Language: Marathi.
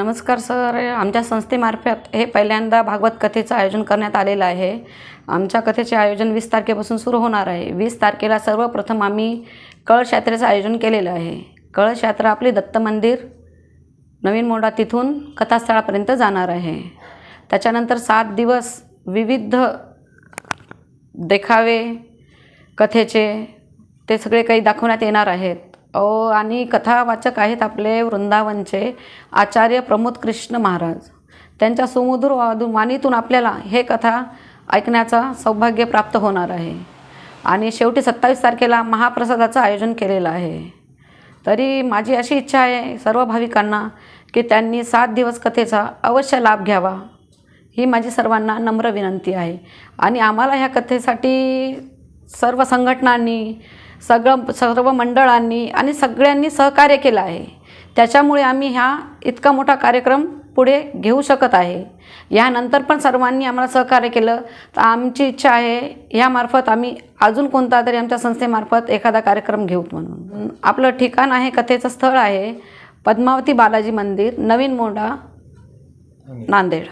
नमस्कार सर, आमच्या संस्थेमार्फत हे पहिल्यांदा भागवत कथेचं आयोजन करण्यात आलेलं आहे। आमच्या कथेचे आयोजन 20 तारखेपासून सुरू होणार आहे। 20 तारखेला सर्वप्रथम आम्ही कळश यात्रेचं आयोजन केलेलं आहे। कळश यात्रा आपली दत्त मंदिर नवीन मोंढा तिथून कथास्थळापर्यंत जाणार आहे। त्याच्यानंतर 7 दिवस विविध देखावे कथेचे ते सगळे काही दाखवण्यात येणार आहेत। आणि कथावाचक आहेत आपले वृंदावनचे आचार्य प्रमोद कृष्ण महाराज। त्यांच्या सुमधुर वाणीतून आपल्याला हे कथा ऐकण्याचा सौभाग्य प्राप्त होणार आहे। आणि शेवटी 27 तारखेला महाप्रसादाचं आयोजन केलेलं आहे। तरी माझी अशी इच्छा आहे सर्व भाविकांना की त्यांनी 7 दिवस कथेचा अवश्य लाभ घ्यावा, ही माझी सर्वांना नम्र विनंती आहे। आणि आम्हाला ह्या कथेसाठी सर्व संघटनांनी सर्व मंडळांनी आणि सगळ्यांनी सहकार्य केलं आहे। त्याच्यामुळे आम्ही इतका मोठा कार्यक्रम पुढे घेऊ शकत आहे। यानंतर पण सर्वांनी आम्हाला सहकार्य केलं तर आमची इच्छा आहे यामार्फत आम्ही अजून कोणता तरी आमच्या संस्थेमार्फत एखादा कार्यक्रम घेऊ म्हणून। आपलं ठिकाण आहे, कथेचं स्थळ आहे पद्मावती बालाजी मंदिर, नवीन मोंढा, नांदेड।